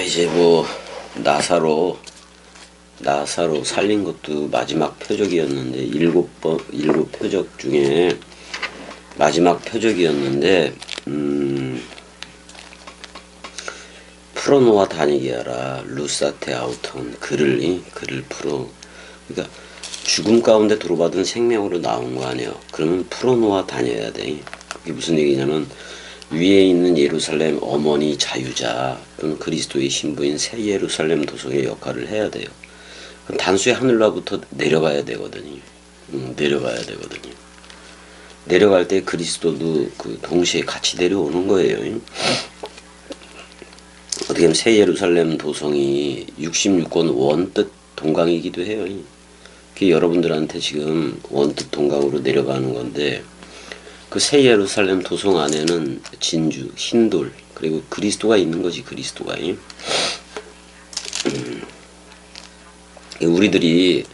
이제 뭐 나사로 살린 것도 마지막 표적이었는데 일곱 표적 중에 마지막 표적이었는데 풀어놓아 다니게 하라. 루사테 아우턴 글을 풀어. 그러니까 죽음 가운데 도로받은 생명으로 나온 거 아니에요. 그러면 풀어놓아 다녀야 돼. 그게 무슨 얘기냐면 위에 있는 예루살렘 어머니 자유자 또는 그리스도의 신부인 새 예루살렘 도성의 역할을 해야 돼요. 단수의 하늘로부터 내려가야 되거든요. 내려가야 되거든요. 내려갈 때 그리스도도 그 동시에 같이 내려오는 거예요. 어떻게 보면 새 예루살렘 도성이 66권 원뜻 동강이기도 해요. 그게 여러분들한테 지금 원뜻 동강으로 내려가는 건데, 그 새 예루살렘 도성 안에는 진주, 흰돌, 그리고 그리스도가 있는 거지. 그리스도가. 우리들이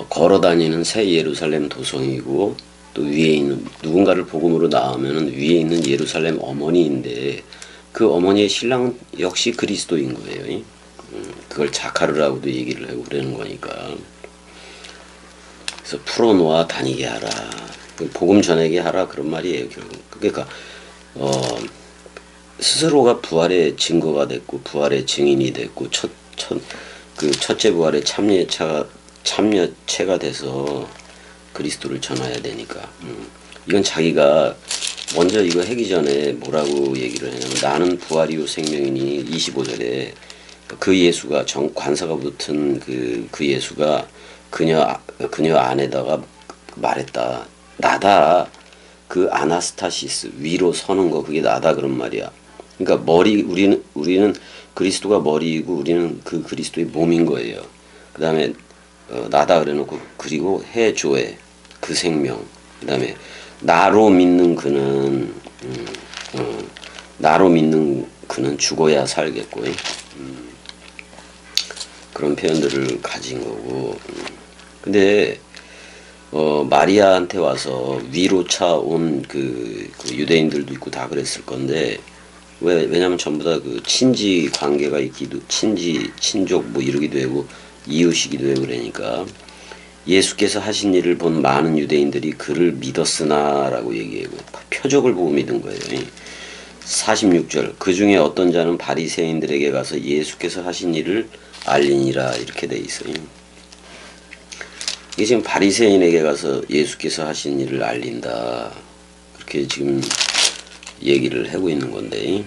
걸어다니는 새 예루살렘 도성이고, 또 위에 있는 누군가를 복음으로 낳으면은 위에 있는 예루살렘 어머니인데, 그 어머니의 신랑은 역시 그리스도인 거예요. 그걸 자카르라고도 얘기를 하고 그러는 거니까. 그래서 풀어놓아 다니게 하라. 복음 전하게 하라, 그런 말이에요, 결국. 그러니까 스스로가 부활의 증거가 됐고 부활의 증인이 됐고 그 첫째 부활의 참여체가 돼서 그리스도를 전해야 되니까. 이건 자기가 먼저 이거 하기 전에 뭐라고 얘기를 하냐면, 나는 부활이요 생명이니 25절에 그 예수가 관사가 붙은 그 예수가 그녀 안에다가 말했다. 나다. 그 아나스타시스 위로 서는 거, 그게 나다, 그런 말이야. 그러니까 우리는 그리스도가 머리이고 우리는 그 그리스도의 몸인 거예요. 그 다음에 나다 그래놓고, 그리고 해조에 그 생명, 그 다음에 나로 믿는 그는 죽어야 살겠고, 그런 표현들을 가진 거고. 근데 마리아한테 와서 위로 차온 그 유대인들도 있고 다 그랬을 건데, 왜냐면 전부 다 그 친지 관계가 있기도, 친족 뭐 이러기도 하고 이웃이기도 하고 그러니까, 예수께서 하신 일을 본 많은 유대인들이 그를 믿었으나라고 얘기하고 표적을 보고 믿은 거예요. 46절, 그 중에 어떤 자는 바리새인들에게 가서 예수께서 하신 일을 알리니라, 이렇게 돼 있어요. 이게 지금 바리새인에게 가서 예수께서 하신 일을 알린다, 그렇게 지금 얘기를 하고 있는 건데,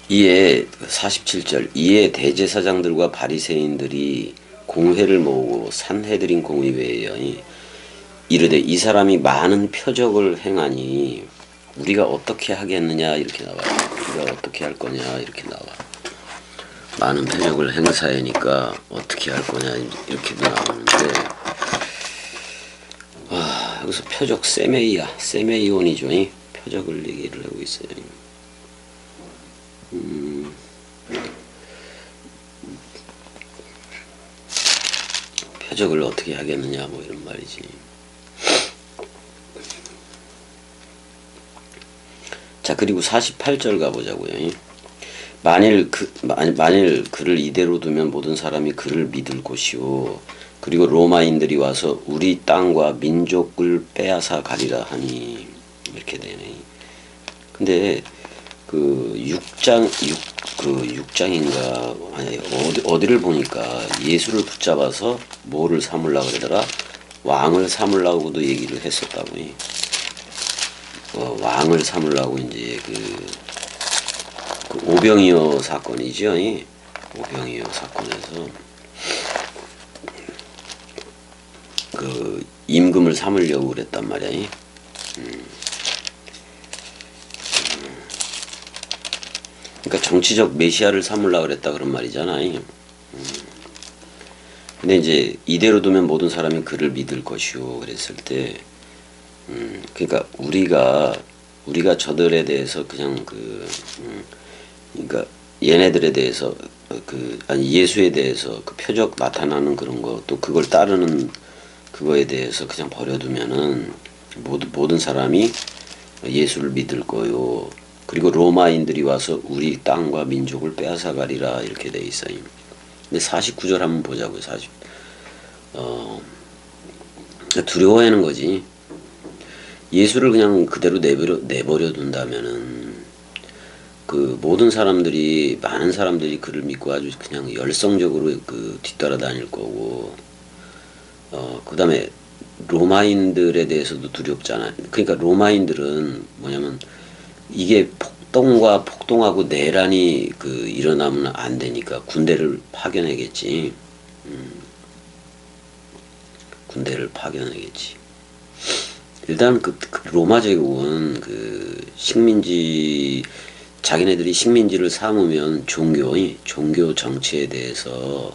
이에 47절, 이에 대제사장들과 바리새인들이 공회를 모으고 산헤드린 공의회에 이르되 이 사람이 많은 표적을 행하니 우리가 어떻게 하겠느냐, 이렇게 나와요. 우리가 어떻게 할 거냐, 이렇게 나와. 많은 표적을 행사하니까 어떻게 할 거냐, 이렇게도 나오는데, 여기서 표적 세메이온이죠. 표적을 얘기를 하고 있어요. 표적을 어떻게 하겠느냐, 뭐 이런 말이지. 자, 그리고 48절 가보자고요. 만일 그를 이대로 두면 모든 사람이 그를 믿을 것이요, 그리고 로마인들이 와서 우리 땅과 민족을 빼앗아 가리라 하니, 이렇게 되네. 근데 그 6장인가 아니 어디를 보니까 예수를 붙잡아서 뭐를 삼으려고 그러더라? 왕을 삼으려고도 얘기를 했었다고. 왕을 삼으려고 이제 그 오병이어 사건이죠. 오병이어 사건에서 그 임금을 삼으려고 그랬단 말이야. 그러니까 정치적 메시아를 삼으려고 그랬다, 그런 말이잖아. 근데 이제 이대로 두면 모든 사람이 그를 믿을 것이요, 그랬을 때, 그러니까 우리가 저들에 대해서 그냥 그러니까 얘네들에 대해서 아니 예수에 대해서 그 표적 나타나는 그런 거, 또 그걸 따르는 그거에 대해서 그냥 버려두면은 모든 사람이 예수를 믿을 거요. 그리고 로마인들이 와서 우리 땅과 민족을 빼앗아가리라 이렇게 돼 있어요. 근데 49절 한번 보자고요. 두려워하는 거지. 예수를 그냥 그대로 내버려 둔다면은 그 모든 사람들이 많은 사람들이 그를 믿고 아주 그냥 열성적으로 그 뒤따라 다닐 거고 그다음에 로마인들에 대해서도 두렵잖아요. 그러니까 로마인들은 뭐냐면 이게 폭동하고 내란이 그 일어나면 안 되니까 군대를 파견하겠지. 군대를 파견하겠지. 일단 그 로마 제국은 그 자기네들이 식민지를 삼으면 종교 정치에 대해서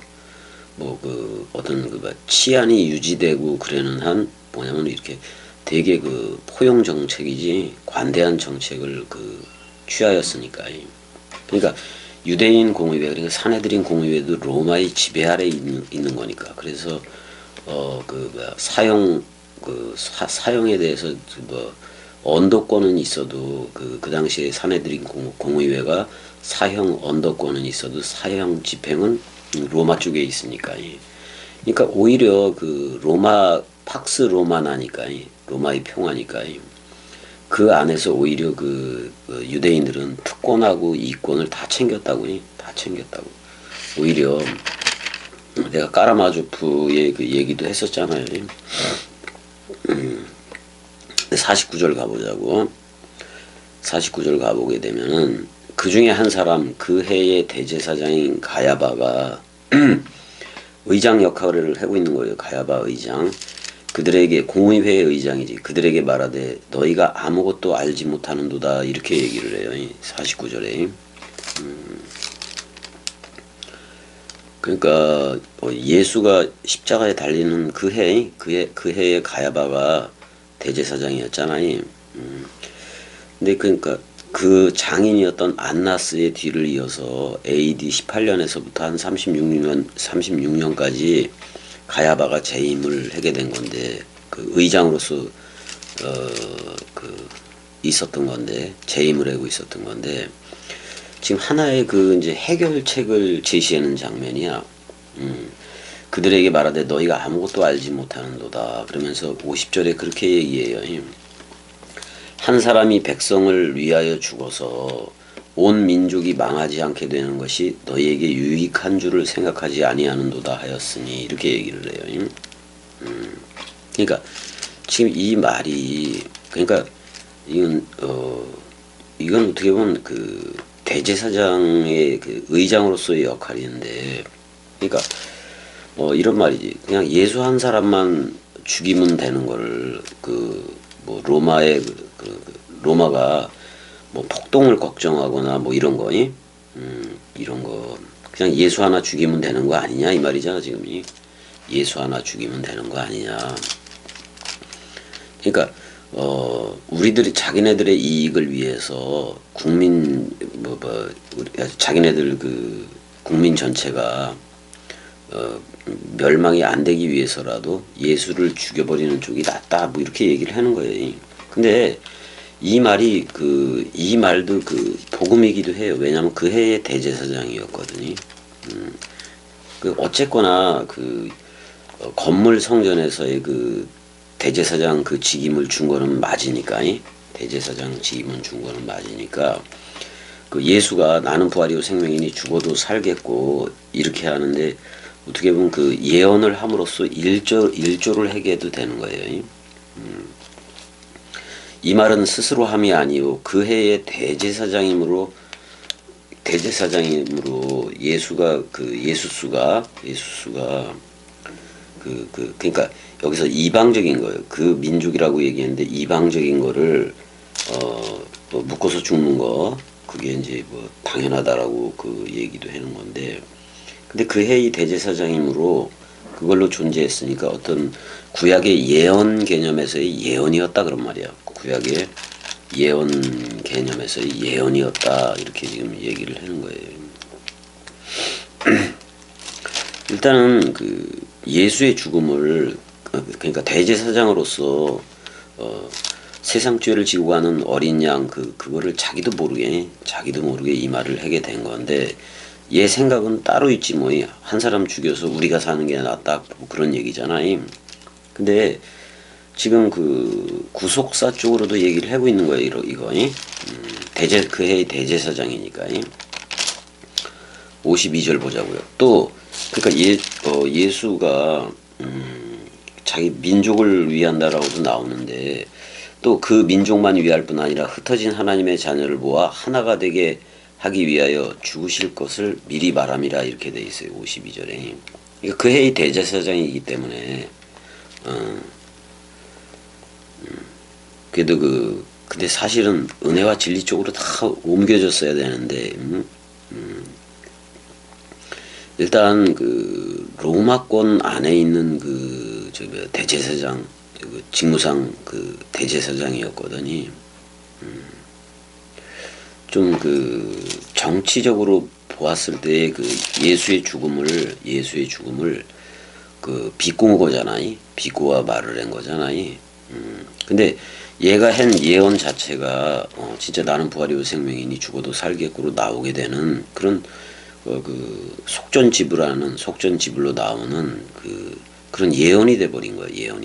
뭐 그 어떤 그 치안이 유지되고 그러는 한 뭐냐면 이렇게 되게 그 포용 정책이지 관대한 정책을 그 취하였으니까. 그러니까 유대인 공의회 그러니까 사내들인 공의회도 로마의 지배 아래 있는 거니까. 그래서 사형에 대해서 뭐 언도권은 있어도 그 당시에 사내들인 공의회가 사형 언도권은 있어도 사형 집행은 로마 쪽에 있으니까. 그러니까 오히려 그 팍스 로마나니까 로마의 평화니까 그 안에서 오히려 그 유대인들은 특권하고 이권을 다 챙겼다고. 오히려 내가 까라마조프의 그 얘기도 했었잖아요. 49절 가보자고. 49절 가보게 되면은 그 중에 한 사람 그 해의 대제사장인 가야바가 의장 역할을 하고 있는 거예요. 가야바 의장. 그들에게 공의회의 의장이지. 그들에게 말하되 너희가 아무것도 알지 못하는도다 이렇게 얘기를 해요. 49절에. 그러니까 예수가 십자가에 달리는 그 해에 가야바가 대제사장이었잖아요. 근데 그러니까 그 장인이었던 안나스의 뒤를 이어서 AD 18년에서부터 한 36년까지 가야바가 재임을 하게 된 건데 그 의장으로서 있었던 건데 재임을 하고 있었던 건데 지금 하나의 그 이제 해결책을 제시하는 장면이야. 그들에게 말하되 너희가 아무것도 알지 못하는도다. 그러면서 50절에 그렇게 얘기해요. 한 사람이 백성을 위하여 죽어서 온 민족이 망하지 않게 되는 것이 너희에게 유익한 줄을 생각하지 아니하는도다 하였으니 이렇게 얘기를 해요. 그러니까 지금 이 말이 그러니까 이건 어떻게 보면 그 대제사장의 그 의장으로서의 역할인데 그러니까 이런 말이지. 그냥 예수 한 사람만 죽이면 되는 거를 뭐 로마가 뭐 폭동을 걱정하거나 뭐 이런 거, 이런 거 그냥 예수 하나 죽이면 되는 거 아니냐 이 말이잖아 지금이. 예수 하나 죽이면 되는 거 아니냐. 그러니까 우리들이 자기네들의 이익을 위해서 자기네들 그 국민 전체가 멸망이 안 되기 위해서라도 예수를 죽여버리는 쪽이 낫다 뭐 이렇게 얘기를 하는 거예요. 근데 이 말도 그 복음이기도 해요. 왜냐하면 그 해의 대제사장이었거든요. 어쨌거나 건물 성전에서의 그 대제사장 그 직임을 준 거는 맞으니까. 대제사장 직임을 준 거는 맞으니까 그 예수가 나는 부활이요 생명이니 죽어도 살겠고 이렇게 하는데 어떻게 보면 그 예언을 함으로써 일조를 하게 해도 되는 거예요. 이 말은 스스로 함이 아니요 그 해의 대제사장이므로 예수수가 그러니까 여기서 이방적인 거예요. 그 민족이라고 얘기했는데 이방적인 거를 뭐 묶어서 죽는 거 그게 이제 뭐 당연하다라고 그 얘기도 하는 건데 근데 그 해의 대제사장이므로 그걸로 존재했으니까 어떤 구약의 예언 개념에서의 예언이었다 그런 말이야. 구약의 예언 개념에서의 예언이었다 이렇게 지금 얘기를 하는 거예요. 일단은 예수의 죽음을 그러니까 대제사장으로서 세상 죄를 지고 가는 어린 양 그거를 자기도 모르게 이 말을 하게 된 건데 얘 생각은 따로 있지 뭐 한 사람 죽여서 우리가 사는 게 낫다 뭐 그런 얘기잖아요. 근데 지금 그 구속사 쪽으로도 얘기를 하고 있는 거예요. 이거 그 해의 대제사장이니까 52절 보자고요. 또 그러니까 예수가 자기 민족을 위한다라고도 나오는데 또 그 민족만 위할 뿐 아니라 흩어진 하나님의 자녀를 모아 하나가 되게 하기 위하여 죽으실 것을 미리 말함이라 이렇게 돼 있어요. 52절에. 그러니까 그 해의 대제사장이기 때문에 그래도 근데 사실은 은혜와 진리 쪽으로 다 옮겨졌어야 되는데 일단 그 로마권 안에 있는 대제사장 직무상 그 대제사장이었거든요. 좀 정치적으로 보았을 때 예수의 죽음을 비꼬은 거잖아요. 비꼬아 말을 한 거잖아요. 근데 얘가 한 예언 자체가 진짜 나는 부활이요 생명이니 죽어도 살겠고로 나오게 되는 그런 속전지불로 나오는 그런 예언이 돼버린 거예요.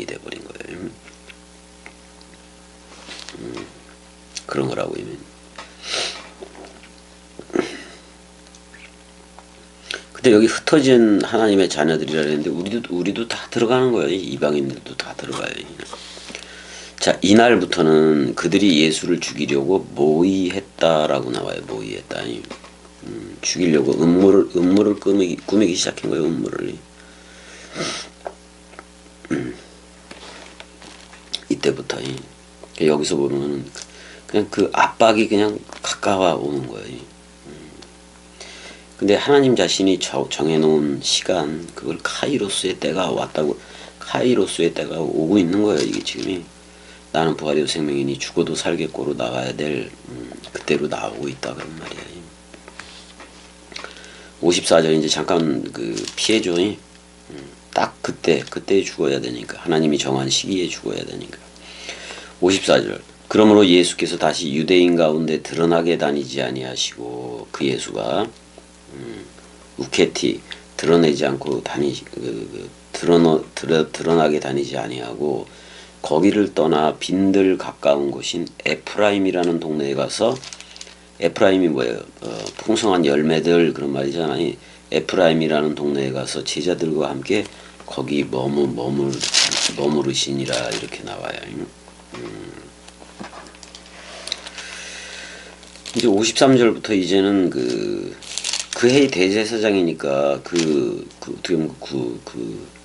그런 거라고 이면. 근데 여기 흩어진 하나님의 자녀들이라 했는데 우리도 다 들어가는 거예요. 이방인들도 다 들어가요. 자, 이날부터는 그들이 예수를 죽이려고 모의했다라고 나와요. 모의했다. 죽이려고 음모를 꾸미기 시작한 거예요. 음모를. 이때부터 여기서 보면 그냥 그 압박이 그냥 가까워 오는 거예요. 근데 하나님 자신이 정해놓은 시간 그걸 카이로스의 때가 왔다고 카이로스의 때가 오고 있는 거예요. 이게 지금이 나는 부활이요 생명이니 죽어도 살겠고로 나가야 될 그때로 나오고 있다 그런 말이야. 54절 이제 잠깐 피해줘. 딱 그때 죽어야 되니까 하나님이 정한 시기에 죽어야 되니까. 54절 그러므로 예수께서 다시 유대인 가운데 드러나게 다니지 아니하시고 그 예수가 우케티 드러내지 않고 드러나게 다니지 아니하고 거기를 떠나 빈들 가까운 곳인 에프라임이라는 동네에 가서 에프라임이 뭐예요? 풍성한 열매들 그런 말이잖아요. 에프라임이라는 동네에 가서 제자들과 함께 거기 머무르시니라 이렇게 나와요. 이제 53절부터 이제는 그 해의 대제사장이니까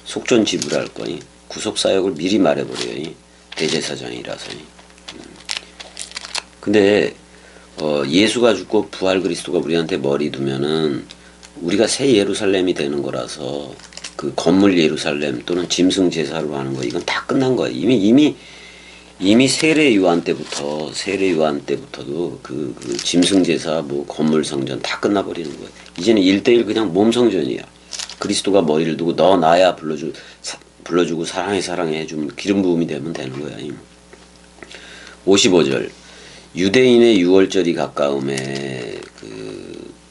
속전지불할 거니 구속사역을 미리 말해버려요. 대제사장이라서. 근데 예수가 죽고 부활 그리스도가 우리한테 머리 두면은 우리가 새 예루살렘이 되는 거라서 그 건물 예루살렘 또는 짐승 제사로 하는 거 이건 다 끝난 거예요. 이미 세례 요한 때부터도 그 짐승 제사 뭐 건물 성전 다 끝나버리는 거예요. 이제는 1대1 그냥 몸 성전이야. 그리스도가 머리를 두고 너 나야 불러주고 사랑해 해주면 기름 부음이 되면 되는 거야. 55절 유대인의 유월절이 가까움에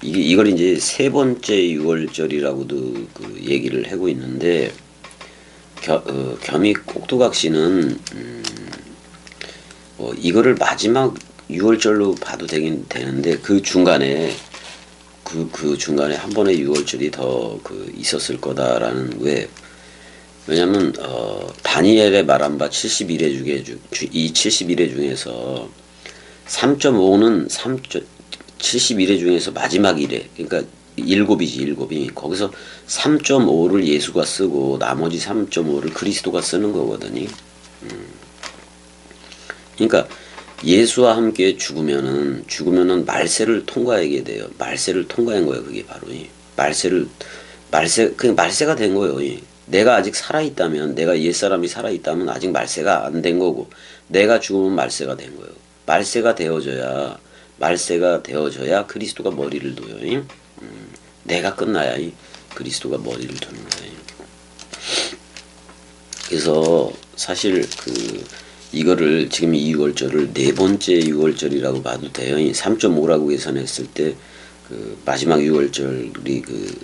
이걸 이제 세 번째 유월절이라고도 얘기를 하고 있는데 겸이 꼭두각시는 이거를 마지막 유월절로 봐도 되긴 되는데 그 중간에 한 번의 유월절이 더 있었을 거다라는 왜냐면 다니엘의 말한 바 71회 이 71회 중에서 3.5는 71회 중에서 마지막 1회 그러니까 7이 거기서 3.5를 예수가 쓰고 나머지 3.5를 그리스도가 쓰는 거거든요. 그러니까 예수와 함께 죽으면은 말세를 통과하게 돼요. 말세를 통과한 거예요. 그게 바로 그냥 말세가 된 거예요. 내가 아직 살아있다면 내가 옛사람이 살아있다면 아직 말세가 안 된 거고 내가 죽으면 말세가 된 거예요. 말세가 되어져야 그리스도가 머리를 둬요. 내가 끝나야 그리스도가 머리를 두는 거예요. 그래서 사실 이거를 지금 이 6월절을 네 번째 6월절이라고 봐도 돼요. 3.5라고 계산했을 때 그 마지막 6월절이 그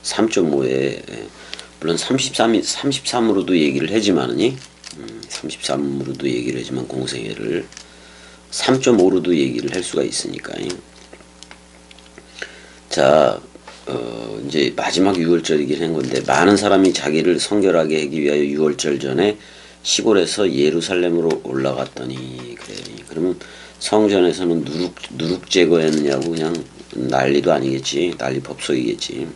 3.5에 물론 33으로도 얘기를 하지만은 33으로도 얘기를 하지만 공생애를 3.5로도 얘기를 할 수가 있으니까. 자, 이제 마지막 6월절이긴 한 건데 많은 사람이 자기를 성결하게 하기 위하여 6월절 전에 시골에서 예루살렘으로 올라갔더니 그래. 그러면 성전에서는 누룩 제거했느냐고 그냥 난리도 아니겠지. 난리 법석이겠지.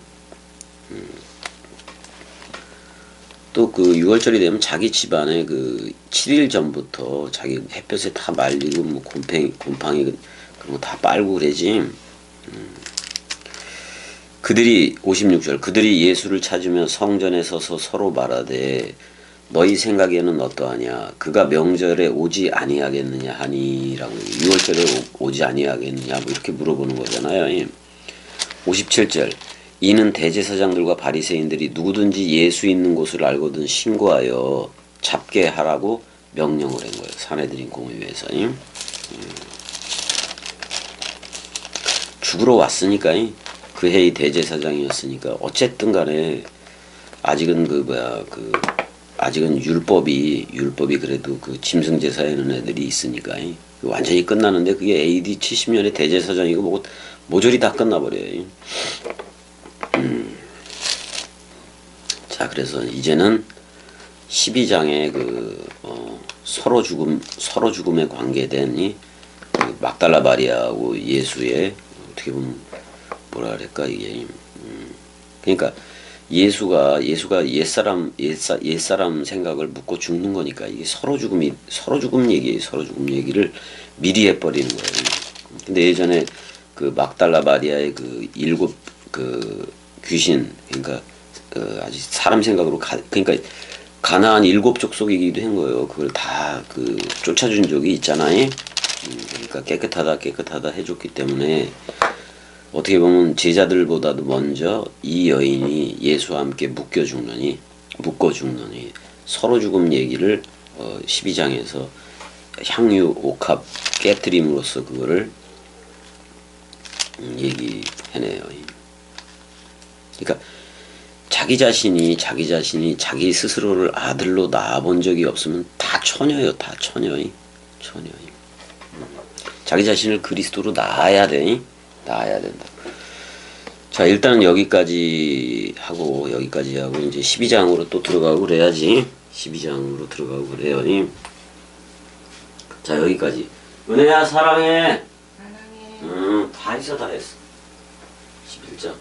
또 그 6월절이 되면 자기 집안에 그 7일 전부터 자기 햇볕에 다 말리고 뭐 곰팡이 그런 거 다 빨고 그러지. 그들이 56절 그들이 예수를 찾으며 성전에 서서 서로 말하되 너희 생각에는 어떠하냐 그가 명절에 오지 아니하겠느냐 하니라고 6월절에 오지 아니하겠느냐 뭐 이렇게 물어보는 거잖아요. 57절 이는 대제사장들과 바리새인들이 누구든지 예수 있는 곳을 알거든 신고하여 잡게 하라고 명령을 한 거예요. 산헤드린 공의회에서. 죽으러 왔으니까 그 해의 대제사장이었으니까 어쨌든 간에 아직은 아직은 율법이 그래도 그 짐승 제사하는 애들이 있으니까 완전히 끝나는데 그게 AD 70년에 대제사장이고 뭐고 모조리 다 끝나버려요. 자, 그래서 이제는 12장에 서로 죽음에 관계된 그 막달라 마리아하고 예수의 어떻게 보면 뭐라 그럴까 이게 그러니까 예수가 옛사람 생각을 묻고 죽는 거니까 이게 서로 죽음 얘기를 미리 해버리는 거예요. 근데 예전에 그 막달라 마리아의 그 7 그 귀신 그러니까 아직 사람 생각으로 그러니까 가나안 7 족속이기도 한 거예요. 그걸 다 그 쫓아준 적이 있잖아요. 그러니까 깨끗하다 해줬기 때문에 어떻게 보면 제자들보다도 먼저 이 여인이 예수와 함께 묶어 죽느니 서로 죽음 얘기를 12장에서 향유 옥합 깨트림으로써 그거를 얘기해내요. 그러니까 자기 자신이 자기 스스로를 아들로 낳아본 적이 없으면 다 처녀예요. 다 처녀. 자기 자신을 그리스도로 낳아야 된다. 자, 일단은 여기까지 하고 이제 12장으로 또 들어가고 그래야지. 12장으로 들어가고 그래요. 자, 여기까지. 은혜야 사랑해. 다 했어. 11장.